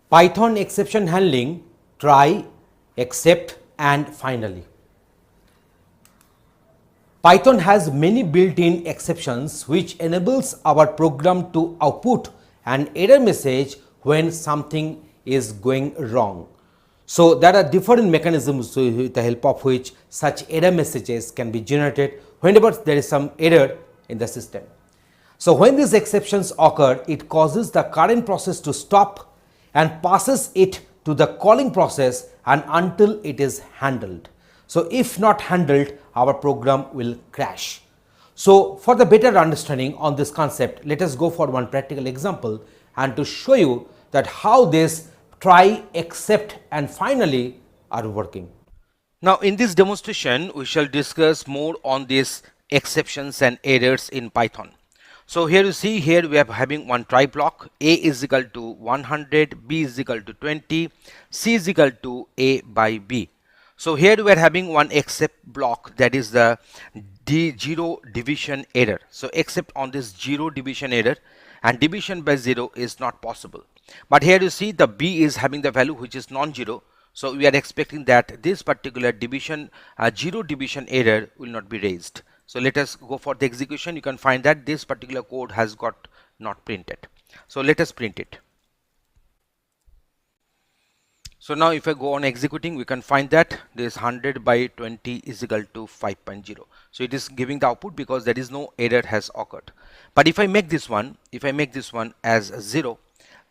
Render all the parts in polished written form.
Python exception handling, try, except and finally. Python has many built-in exceptions which enables our program to output an error message when something is going wrong. So there are different mechanisms with the help of which such error messages can be generated whenever there is some error in the system. So when these exceptions occur, it causes the current process to stop and passes it to the calling process and until it is handled. So if not handled, our program will crash. So for the better understanding on this concept, let us go for one practical example and to show you that how this try, except and finally are working. Now in this demonstration, we shall discuss more on these exceptions and errors in Python. So here you see, here we are having one try block. A is equal to 100, B is equal to 20, C is equal to A by B. So here we are having one except block, that is the zero division error. So except on this zero division error, and division by 0 is not possible. But here you see the B is having the value which is non-zero. So we are expecting that this particular division, zero division error will not be raised. So let us go for the execution. You can find that this particular code has got not printed. So let us print it. So now if I go on executing, we can find that this 100 by 20 is equal to 5.0. So it is giving the output because there is no error has occurred. But if I make this one, as 0,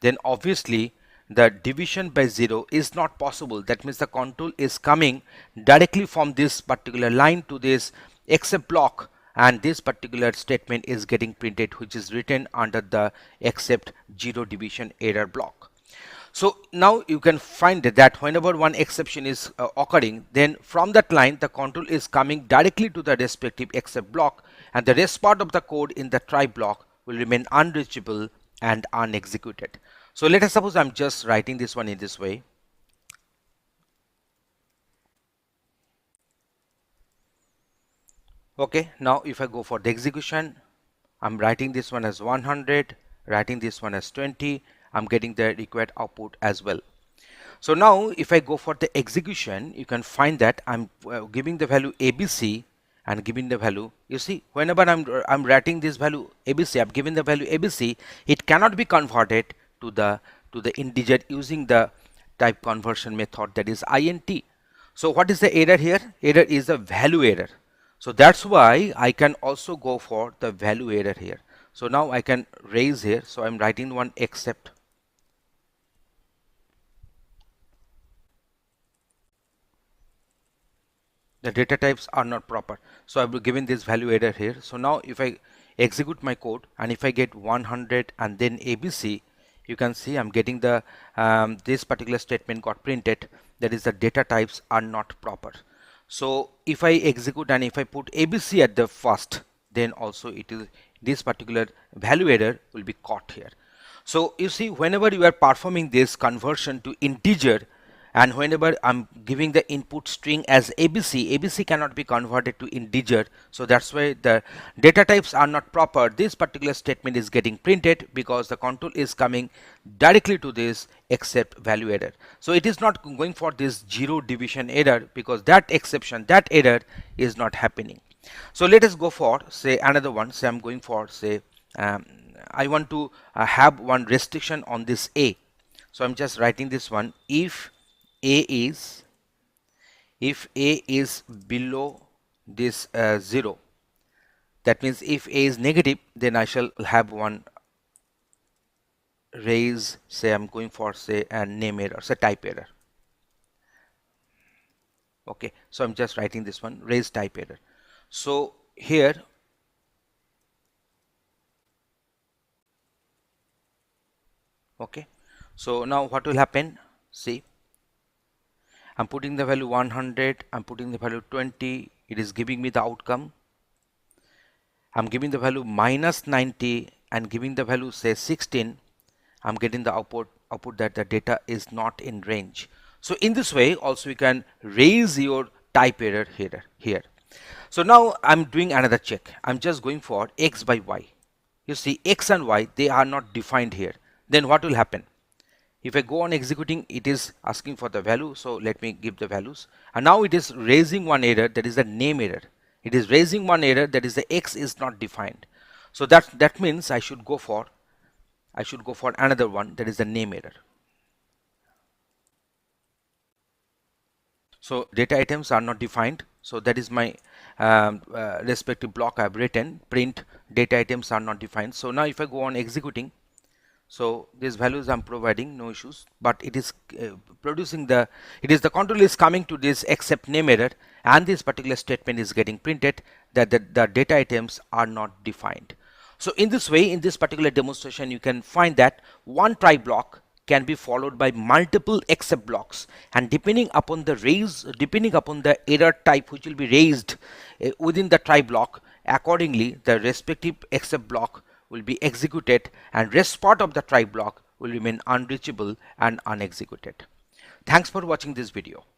then obviously the division by 0 is not possible. That means the control is coming directly from this particular line to this except block, and this particular statement is getting printed, which is written under the except zero division error block. So now you can find that whenever one exception is occurring, then from that line the control is coming directly to the respective except block, and the rest part of the code in the try block will remain unreachable and unexecuted. So let us suppose I'm just writing this one in this way. Okay, now if I go for the execution, I'm writing this one as 100, writing this one as 20, I'm getting the required output as well. So now if I go for the execution, you can find that I'm giving the value ABC and giving the value, you see, whenever I'm writing this value ABC, I'm giving the value ABC, it cannot be converted to the integer using the type conversion method, that is int. So what is the error here? Error is a value error. So that's why I can also go for the value error here. So now I can raise here. So I'm writing one except. The data types are not proper. So I've given this value error here. So now if I execute my code and if I get 100 and then ABC, you can see I'm getting the this particular statement got printed, that is the data types are not proper. So if I execute and if I put ABC at the first, then also it is this particular value error will be caught here. So you see, whenever you are performing this conversion to integer, and whenever I'm giving the input string as ABC cannot be converted to integer. So that's why the data types are not proper. This particular statement is getting printed because the control is coming directly to this except value error. So it is not going for this zero division error because that exception, that error is not happening. So let us go for say another one. Say I'm going for say I want to have one restriction on this A. So I'm just writing this one. If A is below this 0, that means if A is negative, then I shall have one raise, say I'm going for say a name error, say type error. Okay, so I'm just writing this one, raise type error. So here okay, so now what will happen? See, I'm putting the value 100, I'm putting the value 20, it is giving me the outcome. I'm giving the value minus 90 and giving the value say 16, I'm getting the output that the data is not in range. So in this way also you can raise your type error here. So now I'm doing another check. I'm just going for x by y. You see, x and y, they are not defined here. Then what will happen? If I go on executing, it is asking for the value, so let me give the values. And now it is raising one error, that is the name error. It is raising one error, that is the X is not defined. So that means I should go for another one, that is the name error. So data items are not defined, so that is my respective block I have written, print data items are not defined. So now if I go on executing, so these values I'm providing, no issues, but it is producing the control is coming to this except name error, and this particular statement is getting printed that the data items are not defined. So in this way, in this particular demonstration, you can find that one try block can be followed by multiple except blocks, and depending upon the error type which will be raised within the try block, accordingly the respective except block will be executed, and rest part of the try block will remain unreachable and unexecuted. Thanks for watching this video.